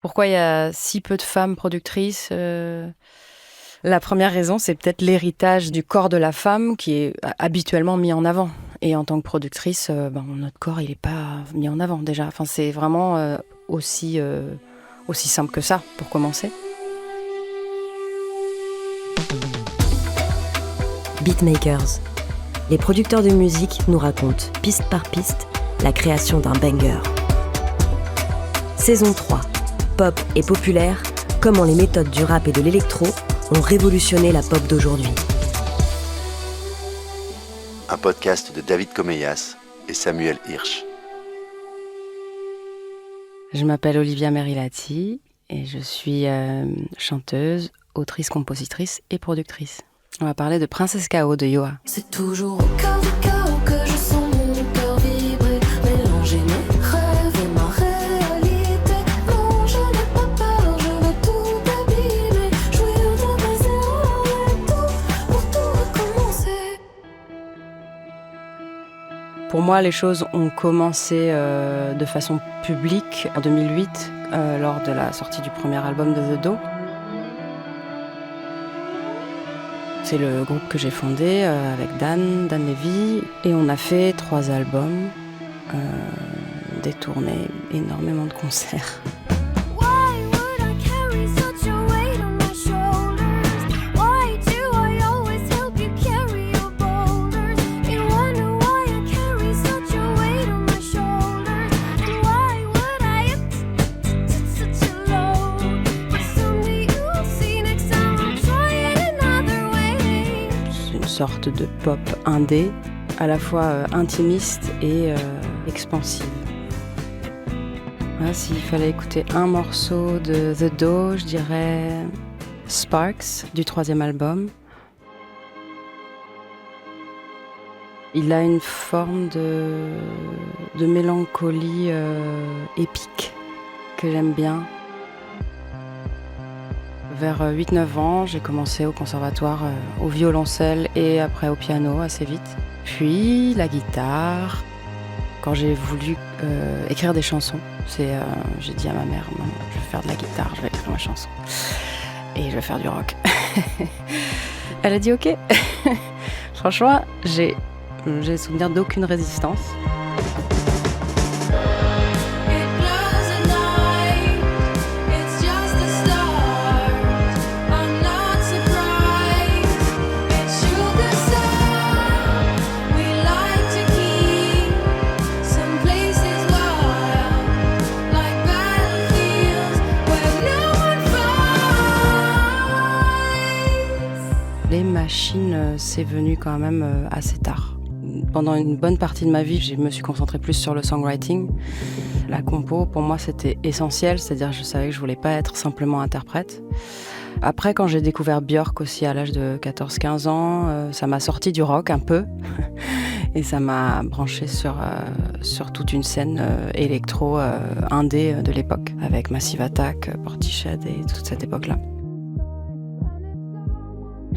Pourquoi il y a si peu de femmes productrices? La première raison, c'est peut-être l'héritage du corps de la femme qui est habituellement mis en avant. Et en tant que productrice, notre corps, il est pas mis en avant déjà. Enfin, c'est vraiment aussi simple que ça, pour commencer. Beatmakers. Les producteurs de musique nous racontent, piste par piste, la création d'un banger. Saison 3. Pop et populaire, comment les méthodes du rap et de l'électro ont révolutionné la pop d'aujourd'hui. Un podcast de David Comeyas et Samuel Hirsch. Je m'appelle Olivia Merilati et je suis chanteuse, autrice, compositrice et productrice. On va parler de Princesse K.O. de Yoa. C'est toujours au cœur du chaos que je sens mon cœur vibrer, mélanger mes rêves et ma réalité. Non, je n'ai pas peur, je veux tout abîmer, jouir de mes erreurs et tout, pour tout recommencer. Pour moi, les choses ont commencé de façon publique en 2008, lors de la sortie du premier album de The Do. C'est le groupe que j'ai fondé avec Dan Levy, et on a fait 3 albums, des tournées, énormément de concerts. Why would I carry such a weight on my shoulders? Why do I always help you carry your boulders? You wonder why I carry such a weight on my shoulders? And why would I such a load? But someday you'll see, next time I'll try it another way. C'est une sorte de pop indé, à la fois intimiste et expansive. Voilà, s'il fallait écouter un morceau de The Do, je dirais Sparks, du 3e album. Il a une forme de mélancolie épique que j'aime bien. Vers 8-9 ans, j'ai commencé au conservatoire au violoncelle et après au piano assez vite. Puis la guitare. Quand j'ai voulu écrire des chansons, j'ai dit à ma mère, maman, je vais faire de la guitare, je vais écrire ma chanson. Et je vais faire du rock. Elle a dit ok. Franchement, j'ai souvenir d'aucune résistance. Les machines, c'est venu quand même assez tard. Pendant une bonne partie de ma vie, je me suis concentrée plus sur le songwriting. La compo, pour moi, c'était essentiel, c'est-à-dire que je savais que je voulais pas être simplement interprète. Après, quand j'ai découvert Björk aussi à l'âge de 14-15 ans, ça m'a sorti du rock un peu et ça m'a branché sur toute une scène électro indé de l'époque, avec Massive Attack, Portishead et toute cette époque-là.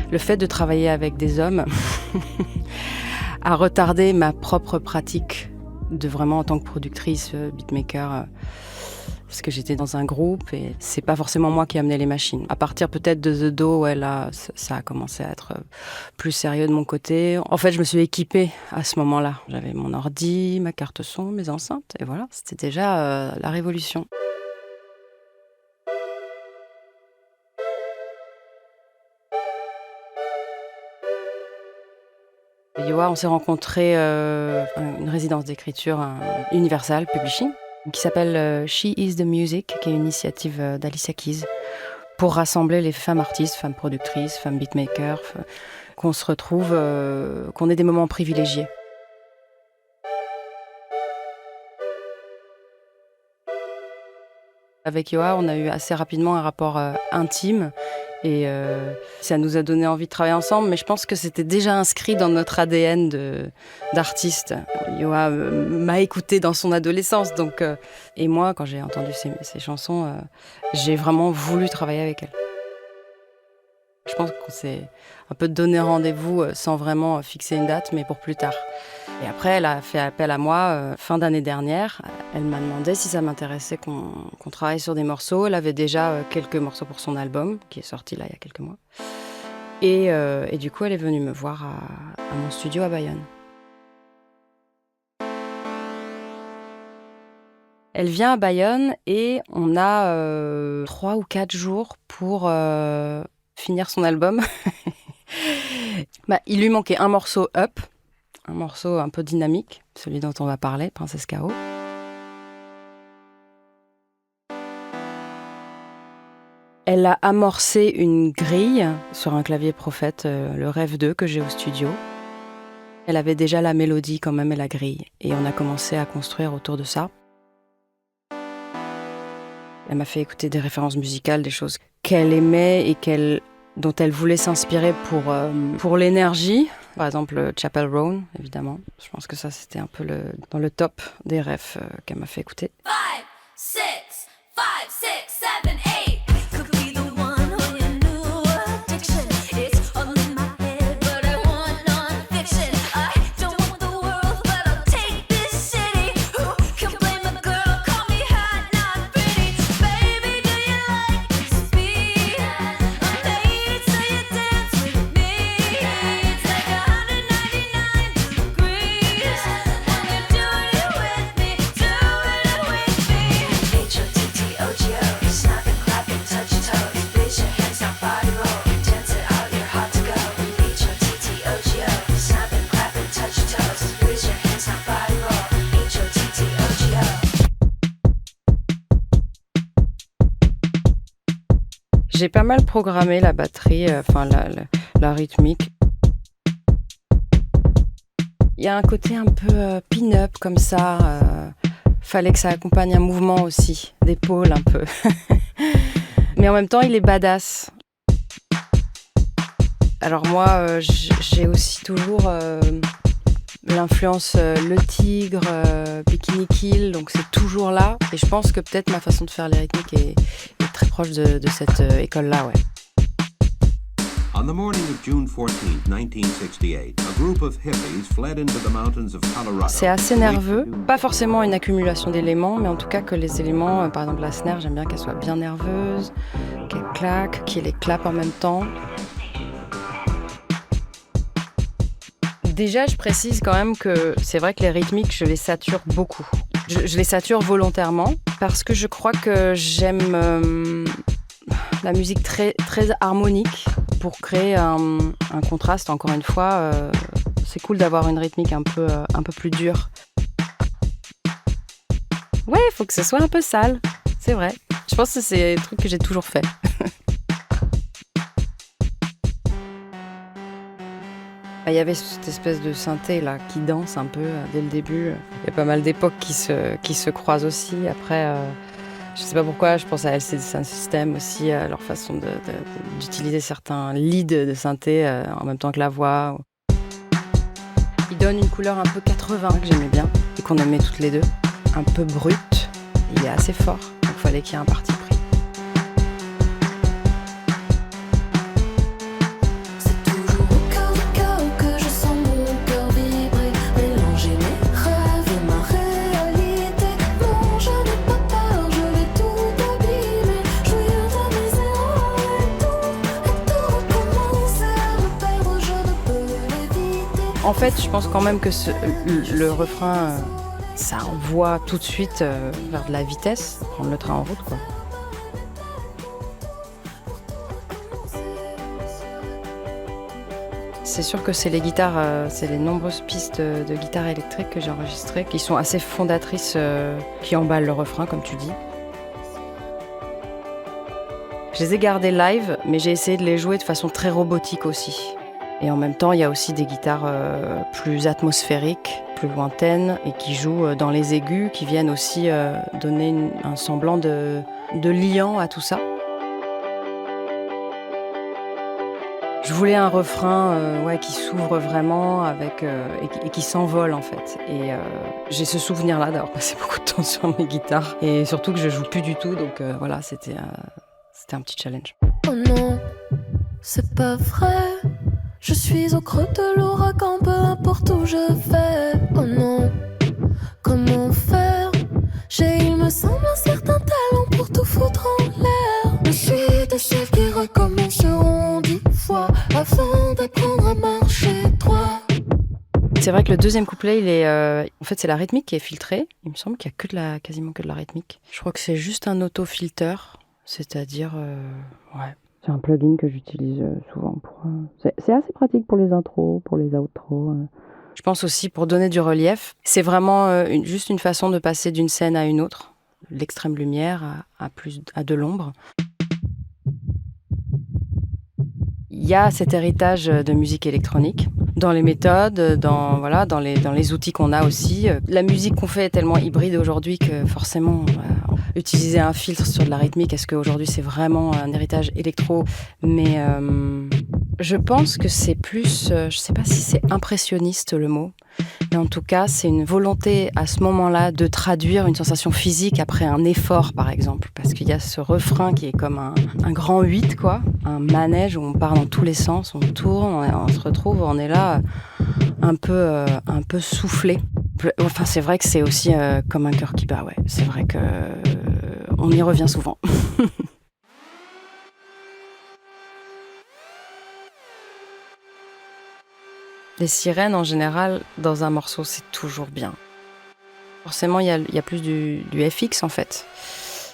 Le fait de travailler avec des hommes a retardé ma propre pratique de vraiment en tant que productrice, beatmaker, parce que j'étais dans un groupe et c'est pas forcément moi qui amenais les machines. À partir peut-être de The Do, ouais, là, ça a commencé à être plus sérieux de mon côté. En fait, je me suis équipée à ce moment-là. J'avais mon ordi, ma carte son, mes enceintes, et voilà, c'était déjà la révolution. Yoa, on s'est rencontrés une résidence d'écriture Universal Publishing qui s'appelle She is the Music, qui est une initiative d'Alicia Keys pour rassembler les femmes artistes, femmes productrices, femmes beatmakers, qu'on se retrouve, qu'on ait des moments privilégiés. Avec Yoa, on a eu assez rapidement un rapport intime. Et ça nous a donné envie de travailler ensemble, mais je pense que c'était déjà inscrit dans notre ADN d'artiste. Yoa m'a écoutée dans son adolescence, donc, et moi, quand j'ai entendu ses chansons, j'ai vraiment voulu travailler avec elle. Je pense qu'on s'est un peu donné rendez-vous sans vraiment fixer une date, mais pour plus tard. Et après, elle a fait appel à moi fin d'année dernière. Elle m'a demandé si ça m'intéressait qu'on travaille sur des morceaux. Elle avait déjà quelques morceaux pour son album, qui est sorti là il y a quelques mois. Et du coup, elle est venue me voir à mon studio à Bayonne. Elle vient à Bayonne et on a 3 ou 4 jours pour finir son album. Il lui manquait un morceau Up, un morceau un peu dynamique, celui dont on va parler, Princesse K.O. Elle a amorcé une grille sur un clavier Prophète, le Rêve 2 que j'ai au studio. Elle avait déjà la mélodie quand même et la grille. Et on a commencé à construire autour de ça. Elle m'a fait écouter des références musicales, des choses qu'elle aimait et dont elle voulait s'inspirer pour l'énergie. Par exemple, Chapel Roan, évidemment. Je pense que ça, c'était un peu dans le top des rêves qu'elle m'a fait écouter. 5, 6, 5, 6, 7, 8. Could be the one on your new addiction. It's all in my head, but I want non-fiction. I don't want the world, but I'll take this city. Who can blame a girl? Call me hot, not pretty. Baby, do you like speed? I made it so you dance with me. It's like 199 degrees when you're doing it with me, doing it with me. H-O-T-T-O-G-O, snapping, clapping, touch your toes. Raise your hands, now body roll. Dance it out, you're hot to go. H-O-T-T-O-G-O, snapping, clapping, touch your toes. Raise your hands, now body roll. H-O-T-T-O-G-O. J'ai pas mal programmé la batterie, la rythmique. Il y a un côté un peu pin-up comme ça. Fallait que ça accompagne un mouvement aussi, d'épaule un peu. Mais en même temps, il est badass. Alors moi, j'ai aussi toujours l'influence Le Tigre, Bikini Kill, donc c'est toujours là. Et je pense que peut-être ma façon de faire les rythmiques est très proche de cette école-là, ouais. On the morning of June 14, 1968, a group of hippies fled into the mountains of Colorado. C'est assez nerveux, pas forcément une accumulation d'éléments, mais en tout cas que les éléments, par exemple la snare, j'aime bien qu'elle soit bien nerveuse, qu'elle claque, qu'il y ait les claps en même temps. Déjà, je précise quand même que c'est vrai que les rythmiques, je les sature beaucoup. Je les sature volontairement parce que je crois que j'aime la musique très, très harmonique pour créer un contraste. Encore une fois, c'est cool d'avoir une rythmique un peu plus dure. Ouais, il faut que ce soit un peu sale, c'est vrai. Je pense que c'est un truc que j'ai toujours fait. Il y avait cette espèce de synthé là qui danse un peu dès le début. Il y a pas mal d'époques qui se croisent aussi. Après, je sais pas pourquoi, je pense à LCD Sound System aussi, à leur façon d'utiliser certains leads de synthé en même temps que la voix. Il donne une couleur un peu 80 que j'aimais bien et qu'on aimait toutes les deux. Un peu brut, il est assez fort, donc il fallait qu'il y ait un parti pris. C'est toujours au chaos que je sens mon cœur vibrer, mélanger mes rêves et ma réalité. Non, je n'ai pas peur, je vais tout abîmer, jouir de mes erreurs et tout recommencer. Me perdre, je ne peux l'éviter. En fait, je pense quand même que le refrain, ça envoie tout de suite vers de la vitesse, prendre le train en route, quoi. C'est sûr que c'est les guitares, c'est les nombreuses pistes de guitare électrique que j'ai enregistrées, qui sont assez fondatrices, qui emballent le refrain, comme tu dis. Je les ai gardées live, mais j'ai essayé de les jouer de façon très robotique aussi. Et en même temps, il y a aussi des guitares plus atmosphériques, plus lointaines, et qui jouent dans les aigus, qui viennent aussi donner un semblant de liant à tout ça. Je voulais un refrain qui s'ouvre vraiment et qui s'envole en fait. Et j'ai ce souvenir-là d'avoir passé beaucoup de temps sur mes guitares. Et surtout que je joue plus du tout, donc voilà, c'était un petit challenge. Oh non, c'est pas vrai. Je suis au creux de l'ouragan, peu importe où je vais. Oh non, comment faire? J'ai, il me semble, un certain talent pour tout foutre en l'air. Je suis de celles qui recommenceront 10 fois avant d'apprendre à marcher droit. C'est vrai que le deuxième couplet, il est, en fait, c'est la rythmique qui est filtrée. Il me semble qu'il y a quasiment que de la rythmique. Je crois que c'est juste un auto-filter, c'est-à-dire, ouais. C'est un plugin que j'utilise souvent pour. C'est assez pratique pour les intros, pour les outros. Je pense aussi pour donner du relief. C'est vraiment juste une façon de passer d'une scène à une autre, l'extrême lumière à de l'ombre. Il y a cet héritage de musique électronique dans les méthodes, dans les outils qu'on a aussi. La musique qu'on fait est tellement hybride aujourd'hui que forcément, utiliser un filtre sur de la rythmique, est-ce qu'aujourd'hui c'est vraiment un héritage électro? Mais je pense que c'est plus, je sais pas si c'est impressionniste le mot, mais en tout cas c'est une volonté à ce moment-là de traduire une sensation physique après un effort par exemple. Parce qu'il y a ce refrain qui est comme un grand 8 quoi, un manège où on part dans tous les sens, on tourne, on se retrouve, on est là un peu soufflé. Enfin c'est vrai que c'est aussi comme un cœur qui bat, ouais. C'est vrai que on y revient souvent. Les sirènes, en général, dans un morceau, c'est toujours bien. Forcément, il y a plus du FX, en fait.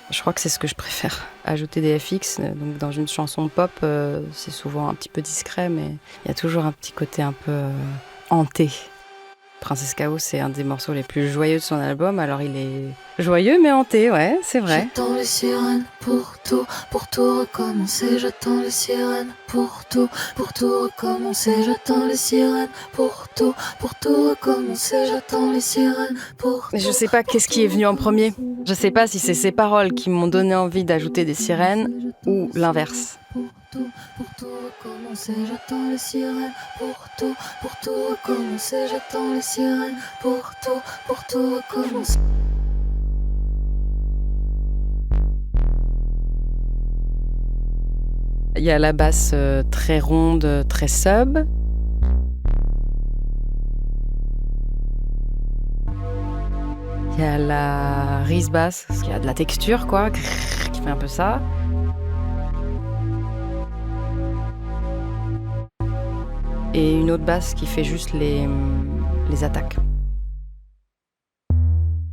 Je crois que c'est ce que je préfère. Ajouter des FX, donc dans une chanson pop, c'est souvent un petit peu discret, mais il y a toujours un petit côté un peu hanté. Princesse Chaos, c'est un des morceaux les plus joyeux de son album, alors il est joyeux mais hanté, ouais, c'est vrai. J'attends les sirènes pour tout recommencer. J'attends les sirènes pour tout recommencer. J'attends les sirènes pour tout recommencer. J'attends les sirènes pour Mais je sais pas qu'est-ce qui est venu en premier. Je sais pas si c'est ces paroles qui m'ont donné envie d'ajouter des sirènes ou l'inverse. Pour tout recommencer, j'attends les sirènes. Pour tout recommencer, j'attends les sirènes. Pour tout recommencer. Il y a la basse très ronde, très sub. Il y a la rise basse, qui a de la texture, quoi, qui fait un peu ça. Et une autre basse qui fait juste les attaques.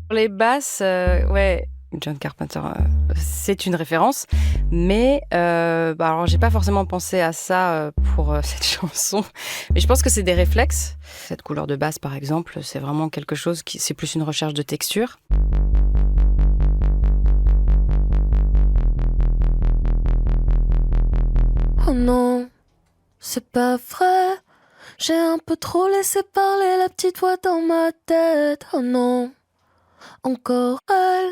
Pour les basses, ouais, John Carpenter, c'est une référence, mais alors j'ai pas forcément pensé à ça pour cette chanson, mais je pense que c'est des réflexes. Cette couleur de basse, par exemple, c'est vraiment quelque chose c'est plus une recherche de texture. Oh non, c'est pas vrai. J'ai un peu trop laissé parler la petite voix dans ma tête. Oh non, encore elle.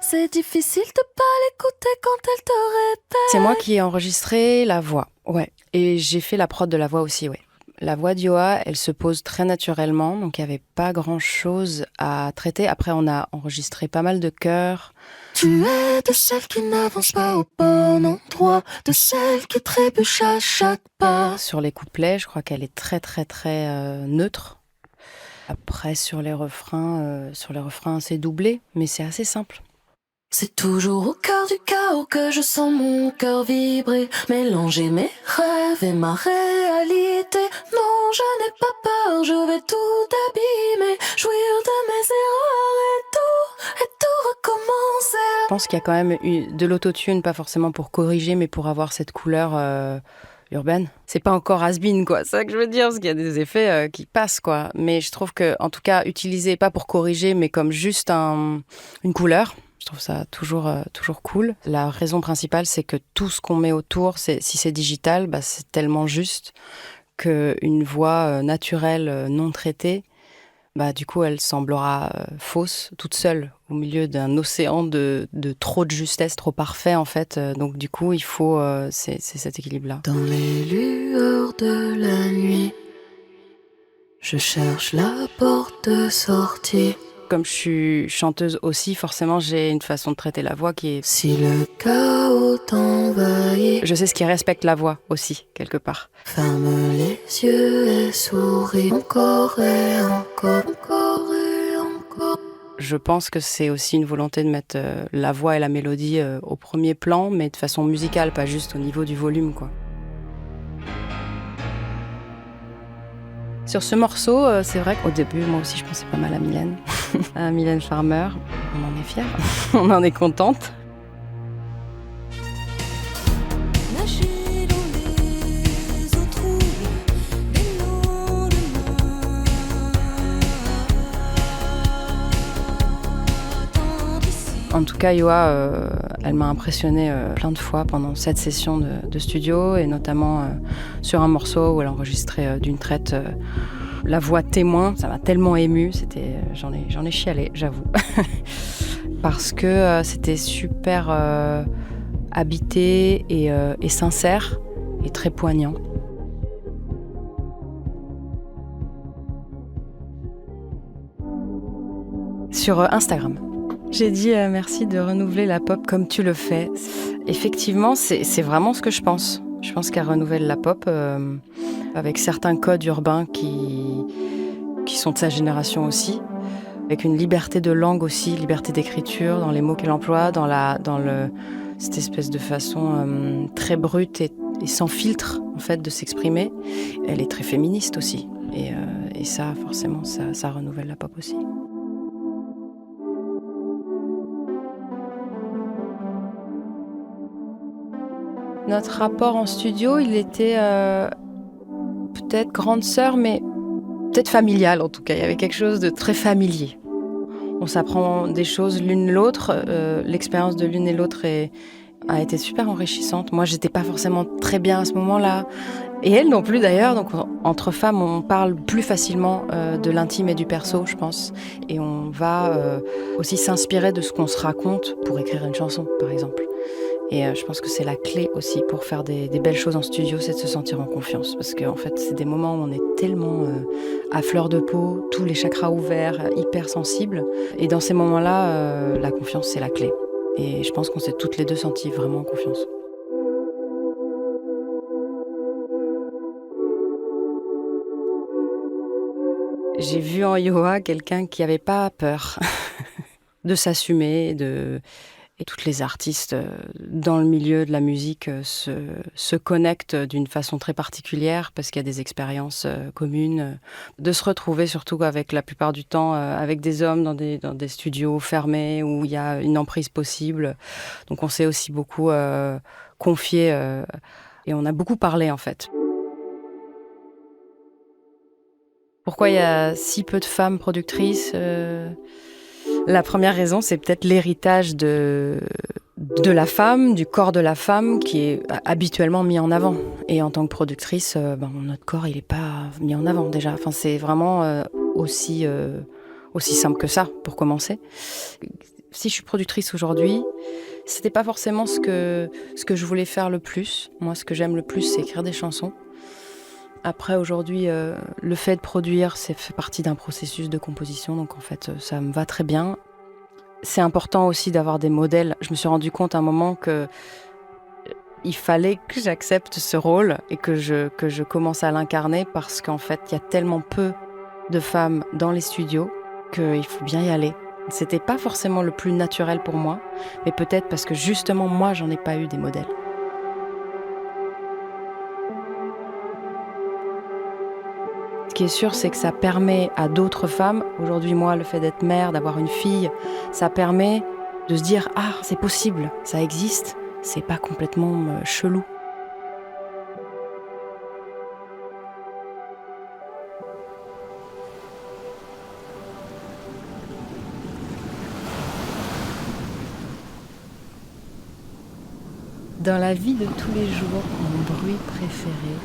C'est difficile de pas l'écouter quand elle te répète. C'est moi qui ai enregistré la voix, ouais. Et j'ai fait la prod de la voix aussi, ouais. La voix d'Yoa, elle se pose très naturellement, donc il n'y avait pas grand-chose à traiter. Après, on a enregistré pas mal de chœurs. Tu es de celles qui n'avancent pas au bon endroit, de celles qui trébuchent à chaque pas. Sur les couplets, je crois qu'elle est très très très neutre. Après, sur les refrains, c'est doublé, mais c'est assez simple. C'est toujours au cœur du chaos que je sens mon cœur vibrer, mélanger mes rêves et ma réalité. Non, je n'ai pas peur, je vais tout abîmer, jouir de mes erreurs et tout recommencer. Je pense qu'il y a quand même eu de l'autotune, pas forcément pour corriger, mais pour avoir cette couleur urbaine. C'est pas encore has-been, quoi. C'est ça que je veux dire, parce qu'il y a des effets qui passent, quoi. Mais je trouve que, en tout cas, utiliser pas pour corriger, mais comme juste une couleur. Je trouve ça toujours cool. La raison principale, c'est que tout ce qu'on met autour, si c'est digital, c'est tellement juste qu'une voix naturelle, non traitée, du coup, elle semblera fausse, toute seule, au milieu d'un océan de trop de justesse, trop parfait, en fait. Donc, du coup, il faut... c'est cet équilibre-là. Dans les lueurs de la nuit, je cherche la porte de sortie. Comme je suis chanteuse aussi, forcément, j'ai une façon de traiter la voix qui est... Si le chaos t'envahit, Je sais ce qui respecte la voix aussi, quelque part. Ferme les yeux et souris encore et encore, encore et encore. Je pense que c'est aussi une volonté de mettre la voix et la mélodie au premier plan, mais de façon musicale, pas juste au niveau du volume, quoi. Sur ce morceau, c'est vrai qu'au début, moi aussi, je pensais pas mal à Mylène. À Mylène Farmer. On en est fiers, on en est contente. Nager dans les eaux troubles des lendemains. Attendre ici. En tout cas, Yoa, elle m'a impressionnée plein de fois pendant cette session de studio, et notamment sur un morceau où elle enregistrait d'une traite la voix témoin. Ça m'a tellement émue, j'en ai chialé, j'avoue. Parce que c'était super habité et sincère et très poignant. Sur Instagram. J'ai dit merci de renouveler la pop comme tu le fais. Effectivement, c'est vraiment ce que je pense. Je pense qu'elle renouvelle la pop avec certains codes urbains qui sont de sa génération aussi, avec une liberté de langue aussi, liberté d'écriture dans les mots qu'elle emploie, cette espèce de façon très brute et sans filtre en fait de s'exprimer. Elle est très féministe aussi, et ça forcément ça renouvelle la pop aussi. Notre rapport en studio, il était peut-être grande sœur, mais peut-être familial en tout cas. Il y avait quelque chose de très familier. On s'apprend des choses l'une l'autre. L'expérience de l'une et l'autre a été super enrichissante. Moi, j'étais pas forcément très bien à ce moment-là. Et elle non plus d'ailleurs. Donc entre femmes, on parle plus facilement de l'intime et du perso, je pense. Et on va aussi s'inspirer de ce qu'on se raconte pour écrire une chanson, par exemple. Et je pense que c'est la clé aussi pour faire des belles choses en studio, c'est de se sentir en confiance. Parce qu'en fait, c'est des moments où on est tellement à fleur de peau, tous les chakras ouverts, hyper sensibles. Et dans ces moments-là, la confiance, c'est la clé. Et je pense qu'on s'est toutes les deux senties vraiment en confiance. J'ai vu en Yoa quelqu'un qui n'avait pas peur de s'assumer, Et toutes les artistes dans le milieu de la musique se connectent d'une façon très particulière parce qu'il y a des expériences communes. De se retrouver surtout avec la plupart du temps avec des hommes dans des studios fermés où il y a une emprise possible. Donc on s'est aussi beaucoup confié et on a beaucoup parlé en fait. Pourquoi il y a si peu de femmes productrices La première raison, c'est peut-être l'héritage de la femme, du corps de la femme, qui est habituellement mis en avant. Et en tant que productrice, notre corps, il n'est pas mis en avant déjà. Enfin, c'est vraiment aussi simple que ça, pour commencer. Si je suis productrice aujourd'hui, c'était pas forcément ce que je voulais faire le plus. Moi, ce que j'aime le plus, c'est écrire des chansons. Après, aujourd'hui, le fait de produire, ça fait partie d'un processus de composition, donc en fait, ça me va très bien. C'est important aussi d'avoir des modèles. Je me suis rendu compte à un moment qu'il fallait que j'accepte ce rôle et que je commence à l'incarner parce qu'en fait, il y a tellement peu de femmes dans les studios qu'il faut bien y aller. C'était pas forcément le plus naturel pour moi, mais peut-être parce que justement, moi, j'en ai pas eu des modèles. Ce qui est sûr, c'est que ça permet à d'autres femmes, aujourd'hui moi, le fait d'être mère, d'avoir une fille, ça permet de se dire « Ah, c'est possible, ça existe, c'est pas complètement chelou ». Dans la vie de tous les jours, mon bruit préféré,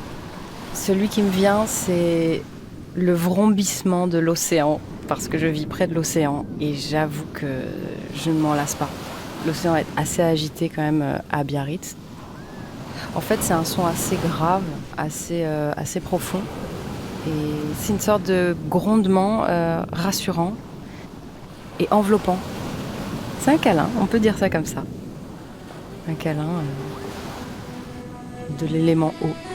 celui qui me vient, c'est le vrombissement de l'océan, parce que je vis près de l'océan et j'avoue que je ne m'en lasse pas. L'océan est assez agité quand même à Biarritz. En fait, c'est un son assez grave, assez profond. Et c'est une sorte de grondement rassurant et enveloppant. C'est un câlin, on peut dire ça comme ça. Un câlin de l'élément eau.